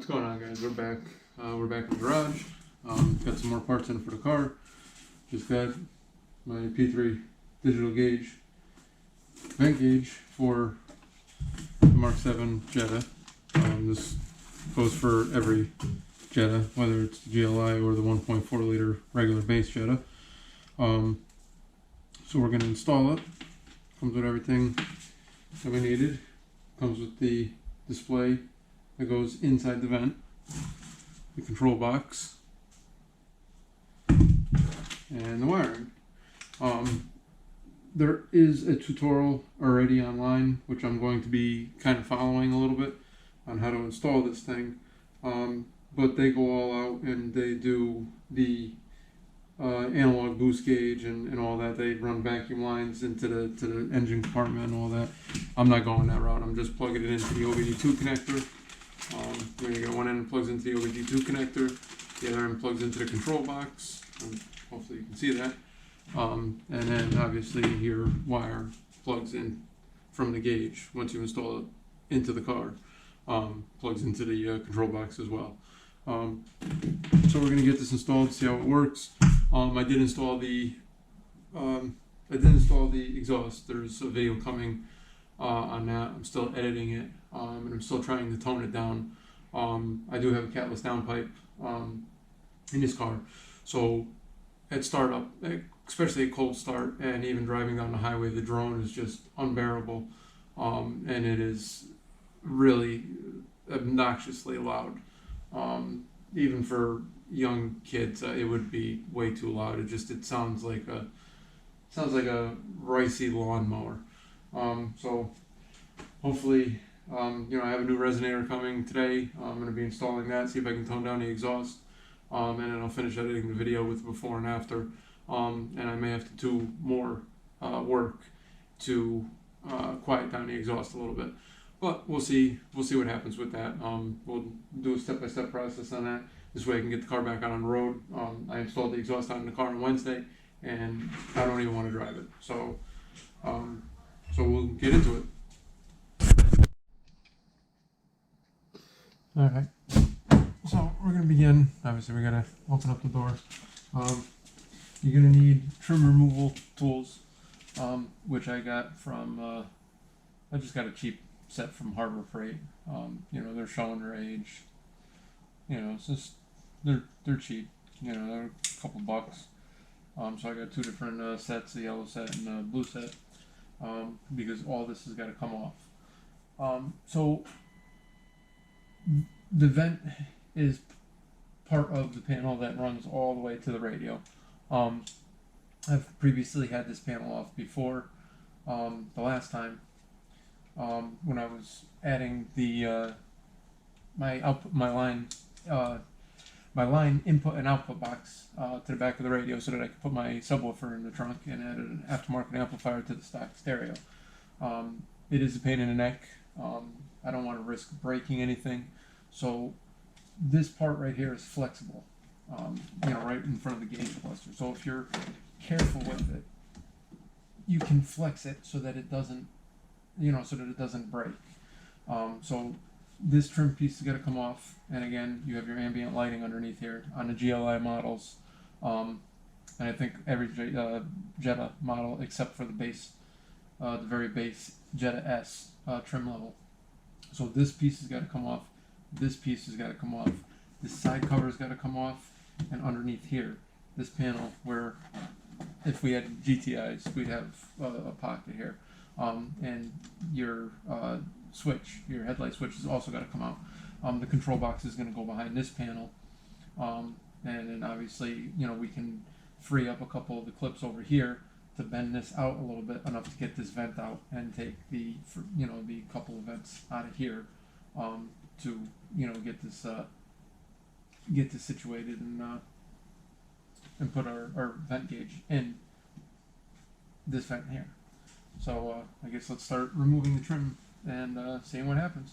What's going on, guys? We're back. We're back in the garage. Got some more parts in for the car. Just got my P3 digital gauge, vent gauge for the MK7 Jetta. This goes for every Jetta, whether it's the GLI or the 1.4 liter regular base Jetta. So we're going to install it. Comes with everything that we needed. Comes with the display that goes inside the vent, the control box, and the wiring. There is a tutorial already online, which I'm going to be kind of following a little bit on how to install this thing. But they go all out and they do the analog boost gauge and all that. They run vacuum lines into the engine compartment and all that. I'm not going that route. I'm just plugging it into the OBD2 connector. When you got one end plugs into the OBD2 connector, the other end plugs into the control box. Hopefully you can see that. And then obviously your wire plugs in from the gauge once you install it into the car. Plugs into the control box as well. So we're gonna get this installed, see how it works. I did install the exhaust. There's a video coming on that. I'm still editing it, and I'm still trying to tone it down. I do have a catless downpipe in this car, so at startup, especially a cold start, and even driving down the highway, the drone is just unbearable, and it is really obnoxiously loud. Even for young kids, it would be way too loud. It sounds like a ricey lawnmower. So hopefully, I have a new resonator coming today. I'm going to be installing that, see if I can tone down the exhaust, and then I'll finish editing the video with before and after. And I may have to do more work to quiet down the exhaust a little bit. But we'll see what happens with that. We'll do a step-by-step process on that. This way I can get the car back out on the road. I installed the exhaust out in the car on Wednesday, and I don't even want to drive it. So we'll get into it. All right. So we're gonna begin. Obviously, we gotta open up the door. You're gonna need trim removal tools, which I got from. I just got a cheap set from Harbor Freight. They're showing their age. It's just they're cheap. They're a couple bucks. So I got two different sets, the yellow set and the blue set, because all this has got to come off. So the vent is part of the panel that runs all the way to the radio. I've previously had this panel off before. The last time, when I was adding the my line input and output box to the back of the radio so that I could put my subwoofer in the trunk and add an aftermarket amplifier to the stock stereo. It is a pain in the neck. I don't want to risk breaking anything, so this part right here is flexible, right in front of the gauge cluster. So if you're careful with it, you can flex it so that it doesn't break. So this trim piece is going to come off, and again, you have your ambient lighting underneath here on the GLI models, and I think every Jetta model except for the base, the very base Jetta S trim level. So this piece has got to come off. This piece has got to come off. This side cover has got to come off, and underneath here, this panel where if we had GTIs, we'd have a pocket here. And your switch, your headlight switch, has also got to come out. The control box is going to go behind this panel, and then obviously, we can free up a couple of the clips over here to bend this out a little bit enough to get this vent out and take the couple of vents out of here, to get this situated and put our vent gauge in this vent here. So I guess let's start removing the trim and seeing what happens.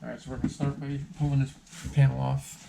Alright, so we're going to start by pulling this panel off.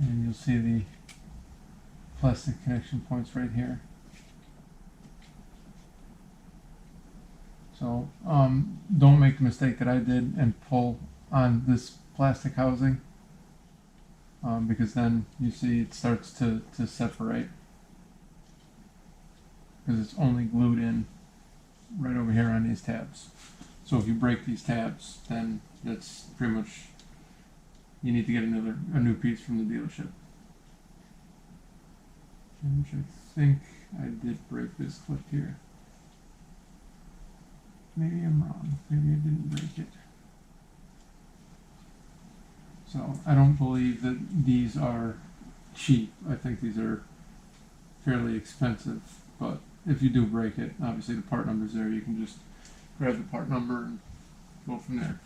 and you'll see the plastic connection points right here. So don't make the mistake that I did and pull on this plastic housing, because then you see it starts to separate, because it's only glued in right over here on these tabs. So if you break these tabs, then that's pretty much, you need to get a new piece from the dealership. Which I think I did break this clip here. Maybe I'm wrong. Maybe I didn't break it. So I don't believe that these are cheap. I think these are fairly expensive. But if you do break it, obviously the part number's there. You can just grab the part number and go from there.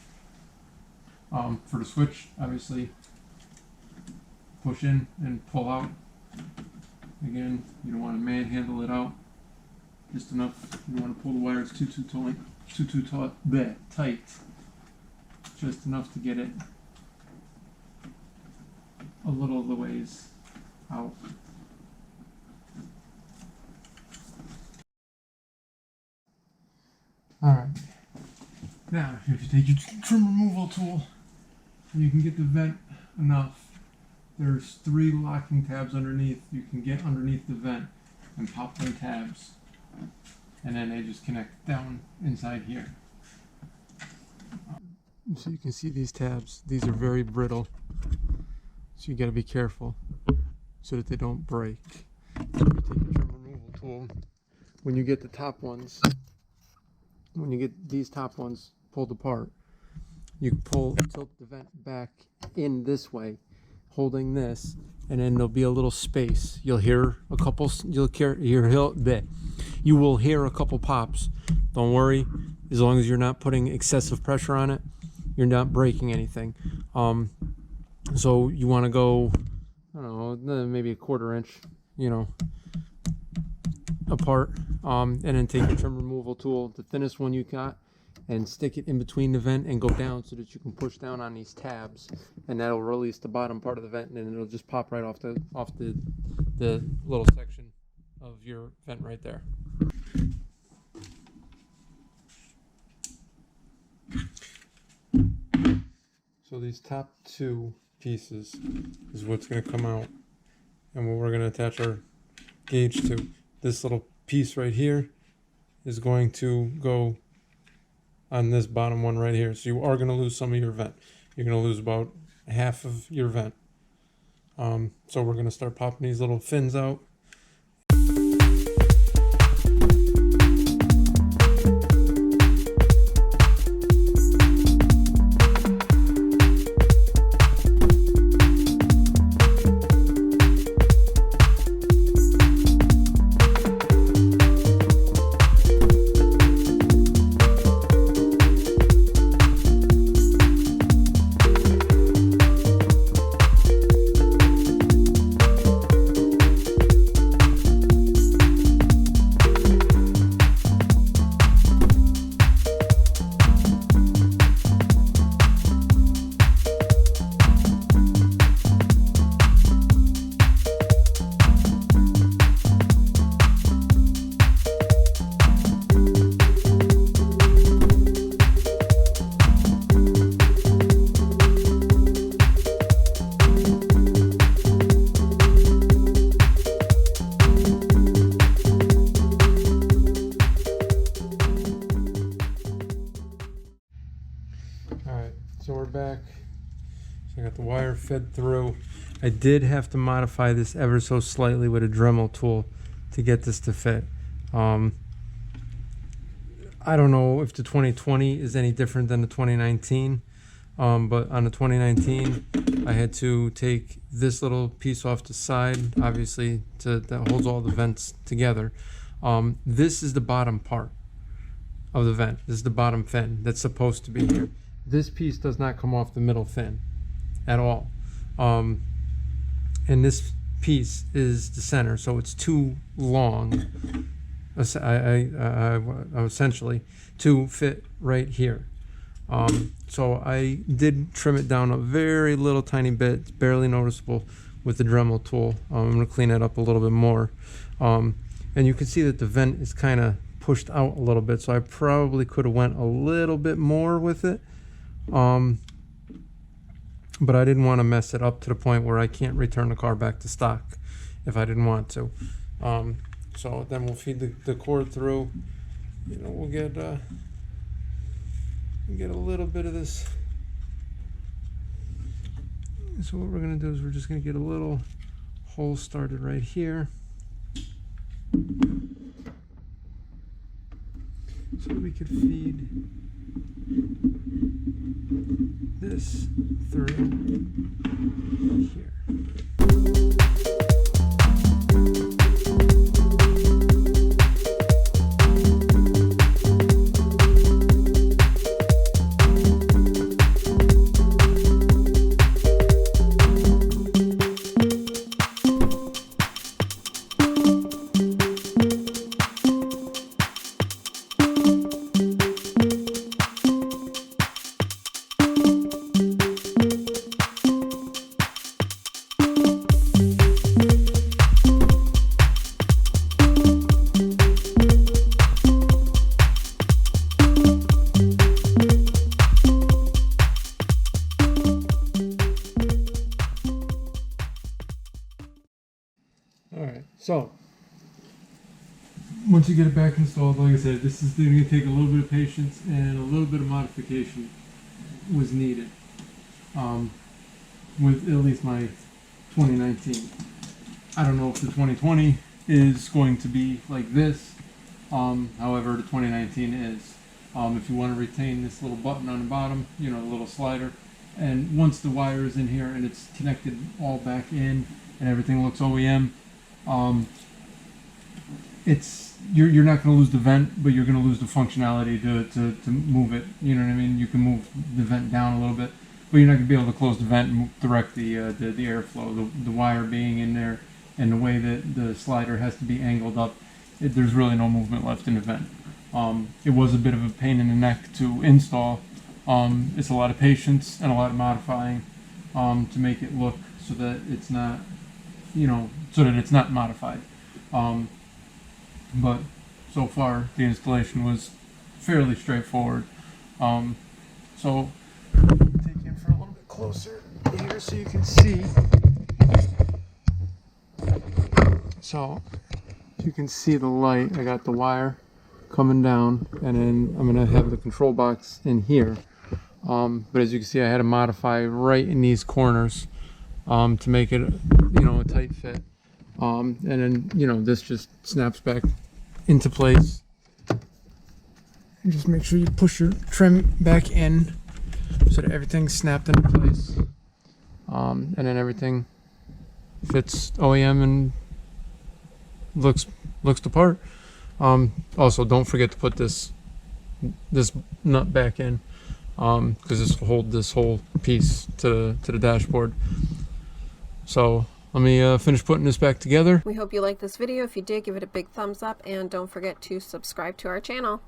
For the switch, obviously, push in and pull out. Again, you don't want to manhandle it out. Just enough. You don't want to pull the wires too tight. Just enough to get it a little of the ways out. Alright. Now, if you take your trim removal tool, you can get the vent enough. There's 3 locking tabs underneath. You can get underneath the vent and pop them tabs. And then they just connect down inside here. So you can see these tabs. These are very brittle. So you got to be careful so that they don't break. So you take your trim removal tool. When you get the top ones, when you get these top ones pulled apart, you tilt the vent back in this way, holding this, and then there'll be a little space. You'll hear a couple. You will hear a couple pops. Don't worry, as long as you're not putting excessive pressure on it, you're not breaking anything. So you want to go, I don't know, maybe a 1/4 inch, apart, and then take your trim removal tool, the thinnest one you got, and stick it in between the vent and go down so that you can push down on these tabs, and that'll release the bottom part of the vent, and then it'll just pop right off the little section of your vent right there. So these top 2 pieces is what's going to come out, and what we're going to attach our gauge to. This little piece right here is going to go on this bottom one right here. So you are going to lose some of your vent. You're going to lose about half of your vent. So we're going to start popping these little fins out. So we're back. So I got the wire fed through. I did have to modify this ever so slightly with a Dremel tool to get this to fit. I don't know if the 2020 is any different than the 2019, but on the 2019 I had to take this little piece off the side, obviously, that holds all the vents together. This is the bottom part of the vent. This is the bottom fin that's supposed to be here. This piece does not come off the middle fin at all. And this piece is the center, so it's too long, essentially, to fit right here. So I did trim it down a very little tiny bit. It's barely noticeable with the Dremel tool. I'm going to clean it up a little bit more. And you can see that the vent is kind of pushed out a little bit, so I probably could have went a little bit more with it. But I didn't want to mess it up to the point where I can't return the car back to stock if I didn't want to. So then we'll feed the cord through. You know, we'll get a little bit of this. So what we're going to do is we're just going to get a little hole started right here, so we could feed this through here. Alright, so once you get it back installed, like I said, this is going to take a little bit of patience and a little bit of modification was needed with at least my 2019. I don't know if the 2020 is going to be like this, however the 2019 is. If you want to retain this little button on the bottom, you know, the little slider, and once the wire is in here and it's connected all back in and everything looks OEM, you're not going to lose the vent, but you're going to lose the functionality to move it. You know what I mean? You can move the vent down a little bit, but you're not going to be able to close the vent and direct the airflow. The wire being in there and the way that the slider has to be angled up, there's really no movement left in the vent. It was a bit of a pain in the neck to install. It's a lot of patience and a lot of modifying to make it look so that it's not, you know, so that it's not modified. But so far the installation was fairly straightforward. So take you in for a little bit closer here so you can see. So you can see the light. I got the wire coming down, and then I'm gonna have the control box in here. But as you can see, I had to modify right in these corners to make it, you know, a tight fit. And then, you know, this just snaps back into place. And just make sure you push your trim back in so that everything's snapped into place. And then everything fits OEM and looks the part. Also, don't forget to put this nut back in, because this will hold this whole piece to the dashboard. So let me finish putting this back together. We hope you liked this video. If you did, give it a big thumbs up and don't forget to subscribe to our channel.